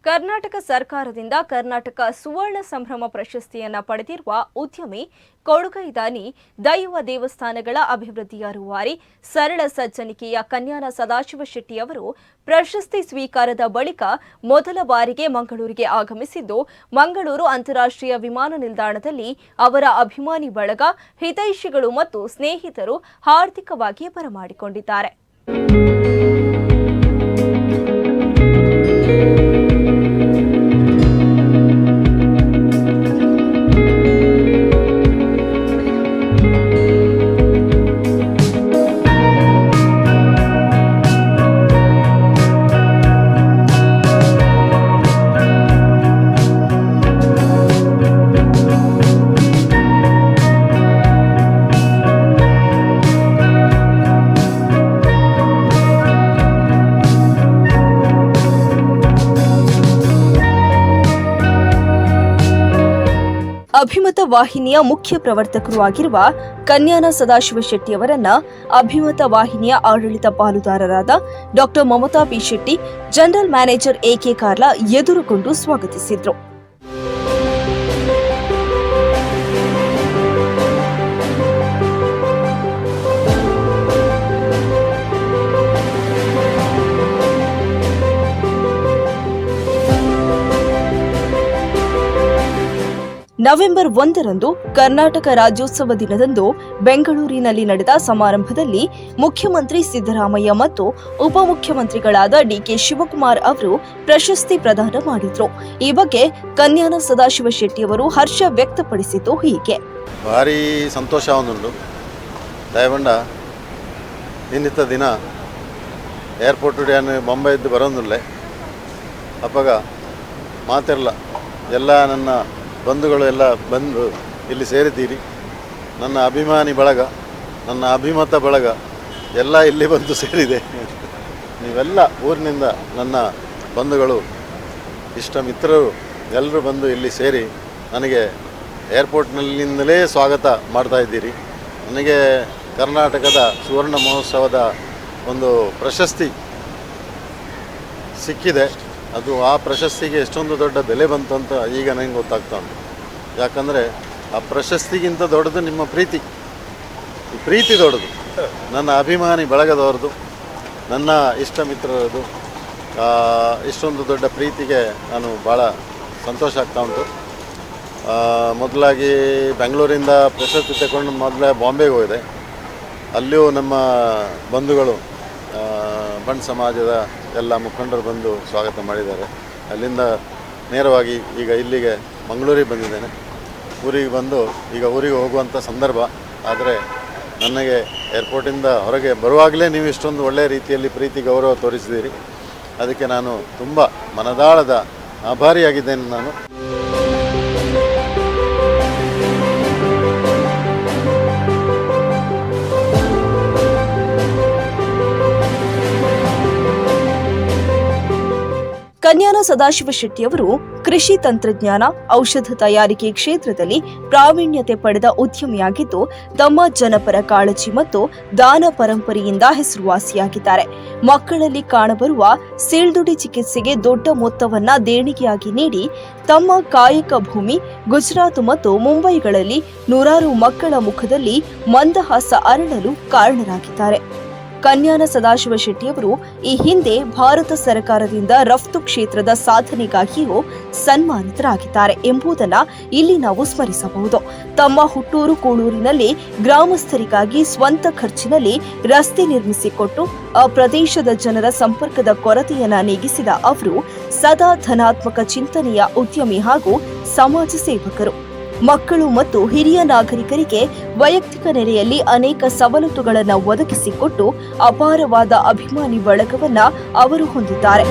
ಕರ್ನಾಟಕ ಸರ್ಕಾರದಿಂದ ಕರ್ನಾಟಕ ಸುವರ್ಣ ಸಂಭ್ರಮ ಪ್ರಶಸ್ತಿಯನ್ನು ಪಡೆದಿರುವ ಉದ್ಯಮಿ ಕೊಡುಗೈದಾನಿ ದೈವ ದೇವಸ್ಥಾನಗಳ ಅಭಿವೃದ್ಧಿಯ ರೂವಾರಿ ಸರಳ ಸಜ್ಜನಿಕೆಯ ಕನ್ಯಾನ ಸದಾಶಿವ ಶೆಟ್ಟಿ ಅವರು ಪ್ರಶಸ್ತಿ ಸ್ವೀಕಾರದ ಬಳಿಕ ಮೊದಲ ಬಾರಿಗೆ ಮಂಗಳೂರಿಗೆ ಆಗಮಿಸಿದ್ದು ಮಂಗಳೂರು ಅಂತಾರಾಷ್ಟ್ರೀಯ ವಿಮಾನ ನಿಲ್ದಾಣದಲ್ಲಿ ಅವರ ಅಭಿಮಾನಿ ಬಳಗ, ಹಿತೈಷಿಗಳು ಮತ್ತು ಸ್ನೇಹಿತರು ಹಾರ್ದಿಕವಾಗಿ ಬರಮಾಡಿಕೊಂಡಿದ್ದಾರೆ. ಅಭಿಮತ ವಾಹಿನಿಯ ಮುಖ್ಯ ಪ್ರವರ್ತಕರು ಆಗಿರುವ ಕನ್ಯಾನ ಸದಾಶಿವ ಶೆಟ್ಟಿ ಅವರನ್ನ ಅಭಿಮತ ವಾಹಿನಿಯ ಆಡಳಿತ ಪಾಲುದಾರರಾದ ಡಾ Mamata P Shetty, general manager A K Karla ಎದುರುಗೊಂಡು ಸ್ವಾಗತಿಸಿದ್ರು. ನವೆಂಬರ್ 1ರಂದು ಕರ್ನಾಟಕ ರಾಜ್ಯೋತ್ಸವ ದಿನದಂದು ಬೆಂಗಳೂರಿನಲ್ಲಿ ನಡೆದ ಸಮಾರಂಭದಲ್ಲಿ ಮುಖ್ಯಮಂತ್ರಿ ಸಿದ್ದರಾಮಯ್ಯ ಮತ್ತು ಉಪಮುಖ್ಯಮಂತ್ರಿಗಳಾದ ಡಿಕೆ ಶಿವಕುಮಾರ್ ಅವರು ಪ್ರಶಸ್ತಿ ಪ್ರದಾನ ಮಾಡಿದ್ರು. ಈ ಬಗ್ಗೆ ಕನ್ಯಾನ ಸದಾಶಿವ ಶೆಟ್ಟಿ ಅವರು ಹರ್ಷ ವ್ಯಕ್ತಪಡಿಸಿದ್ದು ಹೀಗೆ. ಭಾರಿ ಸಂತೋಷ ಒಂದುಂಟು ದಯವಂಡ ಇನ್ನಿತ್ತ ದಿನ ಏರ್ಪೋರ್ಟ್ ಬೊಂಬೈದ್ದು ಬರೋದಿಲ್ಲ ಅಪ್ಪಗ ಮಾತಿರಲ್ಲ. ಎಲ್ಲ ನನ್ನ ಬಂಧುಗಳು ಎಲ್ಲ ಬಂದು ಇಲ್ಲಿ ಸೇರಿದ್ದೀರಿ. ನನ್ನ ಅಭಿಮಾನಿ ಬಳಗ, ನನ್ನ ಅಭಿಮತ ಬಳಗ ಎಲ್ಲ ಇಲ್ಲಿ ಬಂದು ಸೇರಿದೆ. ನೀವೆಲ್ಲ ಊರಿನಿಂದ ನನ್ನ ಬಂಧುಗಳು, ಇಷ್ಟ ಮಿತ್ರರು ಎಲ್ಲರೂ ಬಂದು ಇಲ್ಲಿ ಸೇರಿ ನನಗೆ ಏರ್ಪೋರ್ಟ್ನಲ್ಲಿಂದಲೇ ಸ್ವಾಗತ ಮಾಡ್ತಾ ಇದ್ದೀರಿ. ನನಗೆ ಕರ್ನಾಟಕದ ಸುವರ್ಣ ಮಹೋತ್ಸವದ ಒಂದು ಪ್ರಶಸ್ತಿ ಸಿಕ್ಕಿದೆ. ಅದು ಆ ಪ್ರಶಸ್ತಿಗೆ ಎಷ್ಟೊಂದು ದೊಡ್ಡ ಬೆಲೆ ಬಂತು ಅಂತ ಈಗ ನನಗೆ ಗೊತ್ತಾಗ್ತಾ ಉಂಟು. ಯಾಕಂದರೆ ಆ ಪ್ರಶಸ್ತಿಗಿಂತ ದೊಡ್ಡದು ನಿಮ್ಮ ಪ್ರೀತಿ. ಈ ಪ್ರೀತಿ ದೊಡ್ಡದು. ನನ್ನ ಅಭಿಮಾನಿ ಬಳಗದವ್ರದ್ದು, ನನ್ನ ಇಷ್ಟ ಮಿತ್ರರದು ಇಷ್ಟೊಂದು ದೊಡ್ಡ ಪ್ರೀತಿಗೆ ನಾನು ಭಾಳ ಸಂತೋಷ ಆಗ್ತಾ ಉಂಟು. ಮೊದಲಾಗಿ ಬೆಂಗಳೂರಿಂದ ಪ್ರಶಸ್ತಿ ತಗೊಂಡು ಮೊದಲೇ ಬಾಂಬೆಗೆ ಹೋಗಿದೆ. ಅಲ್ಲಿಯೂ ನಮ್ಮ ಬಂಧುಗಳು ಬಣ್ ಸಮಾಜದ ಎಲ್ಲ ಮುಖಂಡರು ಬಂದು ಸ್ವಾಗತ ಮಾಡಿದ್ದಾರೆ. ಅಲ್ಲಿಂದ ನೇರವಾಗಿ ಈಗ ಇಲ್ಲಿಗೆ ಮಂಗಳೂರಿಗೆ ಬಂದಿದ್ದೇನೆ. ಊರಿಗೆ ಬಂದು ಈಗ ಊರಿಗೆ ಹೋಗುವಂಥ ಸಂದರ್ಭ. ಆದರೆ ನನಗೆ ಏರ್ಪೋರ್ಟಿಂದ ಹೊರಗೆ ಬರುವಾಗಲೇ ನೀವು ಇಷ್ಟೊಂದು ಒಳ್ಳೆಯ ರೀತಿಯಲ್ಲಿ ಪ್ರೀತಿ ಗೌರವ ತೋರಿಸಿದ್ದೀರಿ. ಅದಕ್ಕೆ ನಾನು ತುಂಬ ಮನದಾಳದ ಆಭಾರಿಯಾಗಿದ್ದೇನೆ. ನಾನು ಕನ್ಯಾನ ಸದಾಶಿವ ಶೆಟ್ಟಿ ಅವರು ಕೃಷಿ ತಂತ್ರಜ್ಞಾನ, ಔಷಧ ತಯಾರಿಕೆ ಕ್ಷೇತ್ರದಲ್ಲಿ ಪ್ರಾವೀಣ್ಯತೆ ಪಡೆದ ಉದ್ಯಮಿಯಾಗಿದ್ದು ತಮ್ಮ ಜನಪರ ಕಾಳಜಿ ಮತ್ತು ದಾನ ಪರಂಪರೆಯಿಂದ ಹೆಸರುವಾಸಿಯಾಗಿದ್ದಾರೆ. ಮಕ್ಕಳಲ್ಲಿ ಕಾಣಬರುವ ಸೀಳ್ದುಡಿ ಚಿಕಿತ್ಸೆಗೆ ದೊಡ್ಡ ಮೊತ್ತವನ್ನ ದೇಣಿಗೆಯಾಗಿ ನೀಡಿ ತಮ್ಮ ಕಾಯಕ ಭೂಮಿ ಗುಜರಾತ್ ಮತ್ತು ಮುಂಬೈಗಳಲ್ಲಿ ನೂರಾರು ಮಕ್ಕಳ ಮುಖದಲ್ಲಿ ಮಂದಹಾಸ ಅರಳಲು ಕಾರಣರಾಗಿದ್ದಾರೆ. ಕನ್ಯಾನ ಸದಾಶಿವ ಶೆಟ್ಟಿಯವರು ಈ ಹಿಂದೆ ಭಾರತ ಸರ್ಕಾರದಿಂದ ರಫ್ತು ಕ್ಷೇತ್ರದ ಸಾಧನೆಗಾಗಿಯೂ ಸನ್ಮಾನಿತರಾಗಿದ್ದಾರೆ ಎಂಬುದನ್ನು ಇಲ್ಲಿ ನಾವು ಸ್ಮರಿಸಬಹುದು. ತಮ್ಮ ಹುಟ್ಟೂರು ಕೂಳೂರಿನಲ್ಲಿ ಗ್ರಾಮಸ್ಥರಿಗಾಗಿ ಸ್ವಂತ ಖರ್ಚಿನಲ್ಲಿ ರಸ್ತೆ ನಿರ್ಮಿಸಿಕೊಟ್ಟು ಆ ಪ್ರದೇಶದ ಜನರ ಸಂಪರ್ಕದ ಕೊರತೆಯನ್ನ ನೀಗಿಸಿದ ಅವರು ಸದಾ ಧನಾತ್ಮಕ ಚಿಂತನೆಯ ಉದ್ಯಮಿ ಹಾಗೂ ಸಮಾಜ ಸೇವಕರು. ಮಕ್ಕಳು ಮತ್ತು ಹಿರಿಯ ನಾಗರಿಕರಿಗೆ ವೈಯಕ್ತಿಕ ನೆಲೆಯಲ್ಲಿ ಅನೇಕ ಸವಲತ್ತುಗಳನ್ನು ಒದಗಿಸಿಕೊಟ್ಟು ಅಪಾರವಾದ ಅಭಿಮಾನಿ ಬಳಗವನ್ನ ಅವರು ಹೊಂದಿದ್ದಾರೆ.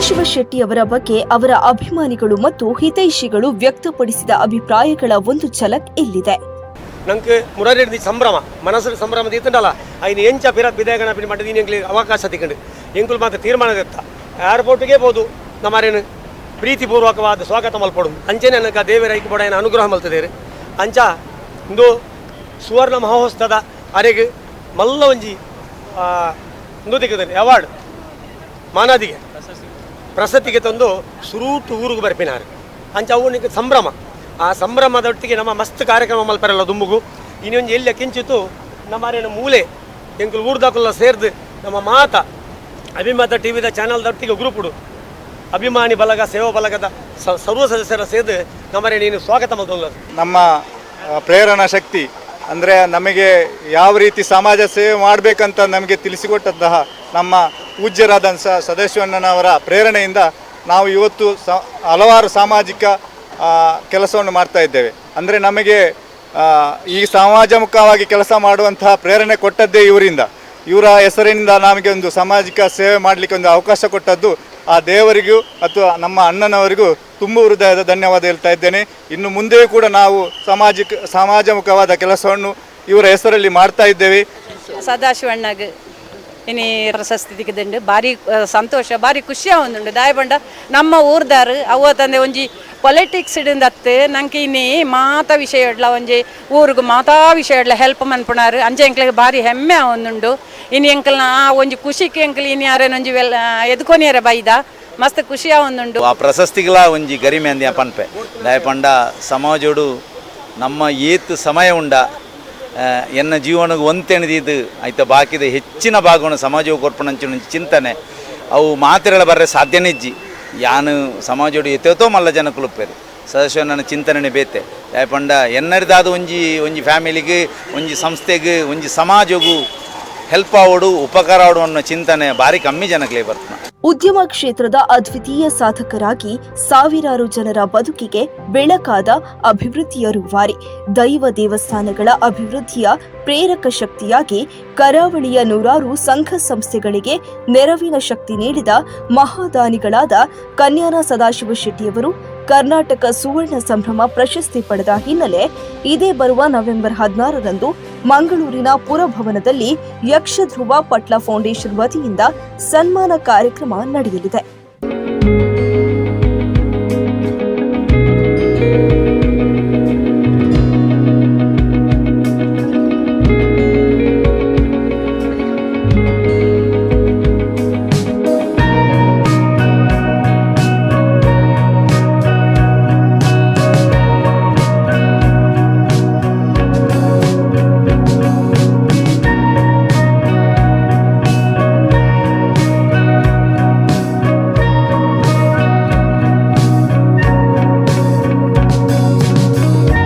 ಸದಾಶಿವ ಶೆಟ್ಟಿ ಅವರ ಬಗ್ಗೆ ಅವರ ಅಭಿಮಾನಿಗಳು ಮತ್ತು ಹಿತೈಷಿಗಳು ವ್ಯಕ್ತಪಡಿಸಿದ ಅಭಿಪ್ರಾಯಗಳ ಒಂದು ಝಲಕ್ ಇಲ್ಲಿದೆ. ನಂಗೆ ಮುರಾರಿ ಸಂಭ್ರಮ ಮನಸ್ಸು ಸಂಭ್ರಮ ಇತ್ತಂಡಲ್ಲ ಐನು ಎಂಚ ಪಿರತ್ ಬಿದಾಯಗಣ ಪಿನ್ ಮಾಡಿದ ಎಂಗ್ಲಿಗೆ ಅವಕಾಶ ತಿಕ್ಕಂಡು ಎಂಕುಲು ಮಾತ್ರ ತೀರ್ಮಾನ ಇತ್ತ ಏರ್ಪೋರ್ಟ್ಗೆ ಬೋದು ನಮ್ಮರೇನು ಪ್ರೀತಿಪೂರ್ವಕವಾದ ಸ್ವಾಗತ ಮಲ್ಪಡು ಅಂಚೆನೆ ನನಗೆ ದೇವರ ಐಕ್ಯಪಡೆಯ ಅನುಗ್ರಹ ಮಲ್ತದೇರು ಅಂಚ ಇಂದು ಸುವರ್ಣ ಮಹೋತ್ಸವದ ಅರೆಗೆ ಮಲ್ಲ ಒಂಜಿ ಇಂದು ಅವಾರ್ಡ್ ಮಾನಾದಿಗೆ ಪ್ರಶಸ್ತಿಗೆ ತಂದು ಸುರೂಟು ಊರಿಗೆ ಬರ್ಪಿನಾರು ಅಂಚ ಅವನಿಗೆ ಸಂಭ್ರಮ ಆ ಸಂಭ್ರಮದೊಟ್ಟಿಗೆ ನಮ್ಮ ಮಸ್ತ್ ಕಾರ್ಯಕ್ರಮ ಮಲ್ಪರಲ್ಲ ದುಂಬುಗು ಇನ್ನೊಂದು ಎಲ್ಲ ಕಿಂಚಿತ್ತು ನಮ್ಮರೇನು ಮೂಲೆ ಎಂಕುಲು ಊರ್ದಾಕುಲ್ಲ ಸೇರ್ದು ನಮ್ಮ ಮಾತ ಅಭಿಮತ ಟಿವಿದ ಚಾನಲ್ದೊಟ್ಟಿಗೆ ಗ್ರೂಪುಡು ಅಭಿಮಾನಿ ಬಲಗ ಸೇವಾ ಬಲಗದ ಸರ್ವ ಸದಸ್ಯರ ಸೇರಿದು ನಮ್ಮರೆ ನೀನು ಸ್ವಾಗತ ಮಲ್ತಲ್ಲ. ನಮ್ಮ ಪ್ರೇರಣಾ ಶಕ್ತಿ ಅಂದರೆ ನಮಗೆ ಯಾವ ರೀತಿ ಸಮಾಜ ಸೇವೆ ಮಾಡಬೇಕಂತ ನಮಗೆ ತಿಳಿಸಿಕೊಟ್ಟಂತಹ ನಮ್ಮ ಪೂಜ್ಯರಾದ ಸದಾಶಿವಣ್ಣನವರ ಪ್ರೇರಣೆಯಿಂದ ನಾವು ಇವತ್ತು ಹಲವಾರು ಸಾಮಾಜಿಕ ಕೆಲಸವನ್ನು ಮಾಡ್ತಾ ಇದ್ದೇವೆ. ಅಂದರೆ ನಮಗೆ ಈ ಸಮಾಜಮುಖವಾಗಿ ಕೆಲಸ ಮಾಡುವಂತಹ ಪ್ರೇರಣೆ ಕೊಟ್ಟದ್ದೇ ಇವರಿಂದ. ಇವರ ಹೆಸರಿನಿಂದ ನಮಗೆ ಒಂದು ಸಾಮಾಜಿಕ ಸೇವೆ ಮಾಡಲಿಕ್ಕೆ ಒಂದು ಅವಕಾಶ ಕೊಟ್ಟದ್ದು ಆ ದೇವರಿಗೂ ಅಥವಾ ನಮ್ಮ ಅಣ್ಣನವರಿಗೂ ತುಂಬ ಹೃದಯದ ಧನ್ಯವಾದ ಹೇಳ್ತಾ ಇದ್ದೇನೆ. ಇನ್ನು ಮುಂದೆಯೂ ಕೂಡ ನಾವು ಸಮಾಜಮುಖವಾದ ಕೆಲಸವನ್ನು ಇವರ ಹೆಸರಲ್ಲಿ ಮಾಡ್ತಾ ಇದ್ದೇವೆ. ಸದಾಶಿವಣ್ಣಗೆ ಇನಿ ಪ್ರಶಸ್ತಿ ತಿಕ್ಕಿದಂಡು ಭಾರಿ ಸಂತೋಷ ಭಾರಿ ಖುಷಿ ಆವೊಂದುಂಡು ದಾಯಪಂಡ ನಮ್ಮ ಊರ್ದಾರು ಅವ್ವ ತಂದೆ ಒಂಜಿ ಪೊಲಿಟಿಕ್ಸ್ ಇಡಂದತ್ತು ನಂಗೆ ಇನ್ನಿ ಮಾತಾ ವಿಷಯ ಇಡ್ಲ ಒಂಜಿ ಊರಿಗೆ ಮಾತಾ ವಿಷಯ ಇಡ್ಲ ಹೆಲ್ಪ್ ಮನ್ಪುಣಾರು ಅಂಚೆ ಎಂಕ್ಲಿಗೆ ಭಾರಿ ಹೆಮ್ಮೆ ಆವೊಂದುಂಡು ಇನ್ನು ಎಂಕಲ್ನ ಒಂಜಿ ಖುಷಿಗೆ ಎಂಕಲ್ ಇನ್ನು ಯಾರೇನೊಂಜಿ ಎದ್ಕೊನಿಯರ ಬೈದ ಮಸ್ತ್ ಖುಷಿ ಆವೊಂದುಂಡು. ಆ ಪ್ರಶಸ್ತಿಗಳ ಒಂಜಿ ಗರಿಮೆ ಅಂದ್ಯ ಪನ್ಪೆ ದಾಯಪಂಡ ಸಮಾಜೋಡು ನಮ್ಮ ಏತ್ ಸಮಯ ಉಂಡ ಎನ್ನ ಜೀವನಕ್ಕೆ ಒಂತೆಣಿದಿದ್ದು ಆಯ್ತು ಬಾಕಿದ ಹೆಚ್ಚಿನ ಭಾಗವನ್ನು ಸಮಾಜವು ಕೊರ್ಪಣಂಚಿನ ಚಿಂತನೆ ಅವು ಮಾತ್ರೆಗಳ ಬರ್ರೆ ಸಾಧ್ಯನಿಜ್ಜಿ ಯಾನು ಸಮಾಜೋಡು ಎತ್ತೋ ಮಲ್ಲ ಜನ ಕುಲುಪ್ಪೇರು ಸದಸ್ಯ ನನ್ನ ಚಿಂತನೆ ಬೇತೆ ಯಾಪಂಡ ಎನ್ನರಿದಾದ ಒಂಜಿ ಫ್ಯಾಮಿಲಿಗೆ ಒಂಜಿ ಸಂಸ್ಥೆಗೆ ಒಂಜಿ ಸಮಾಜಗೂ ಹೆಲ್ಪ್ ಆವೋಡು ಉಪಕಾರ ಆವಡು ಅನ್ನೋ ಚಿಂತನೆ ಭಾರಿ ಕಮ್ಮಿ ಜನಕ್ಕೆ ಬರ್ತದೆ. ಉದ್ಯಮ ಕ್ಷೇತ್ರದ ಅದ್ವಿತೀಯ ಸಾಧಕರಾಗಿ ಸಾವಿರಾರು ಜನರ ಬದುಕಿಗೆ ಬೆಳಕಾದ ಅಭಿವೃದ್ಧಿಯ ರೂವಾರಿ, ದೈವ ದೇವಸ್ಥಾನಗಳ ಅಭಿವೃದ್ಧಿಯ ಪ್ರೇರಕ ಶಕ್ತಿಯಾಗಿ ಕರಾವಳಿಯ ನೂರಾರು ಸಂಘ ಸಂಸ್ಥೆಗಳಿಗೆ ನೆರವಿನ ಶಕ್ತಿ ನೀಡಿದ ಮಹಾದಾನಿಗಳಾದ ಕನ್ಯಾನ ಸದಾಶಿವ ಶೆಟ್ಟಿಯವರು ಕರ್ನಾಟಕ ಸುವರ್ಣ ಸಂಭ್ರಮ ಪ್ರಶಸ್ತಿ ಪಡೆದ ಹಿನ್ನೆಲೆ ಇದೇ ಬರುವ ನವೆಂಬರ್ 16ರಂದು ಮಂಗಳೂರಿನ ಪುರಭವನದಲ್ಲಿ ಯಕ್ಷಧ್ರುವ ಪಟ್ಲ ಫೌಂಡೇಶನ್ ವತಿಯಿಂದ ಸನ್ಮಾನ ಕಾರ್ಯಕ್ರಮ ನಡೆಯಲಿದೆ.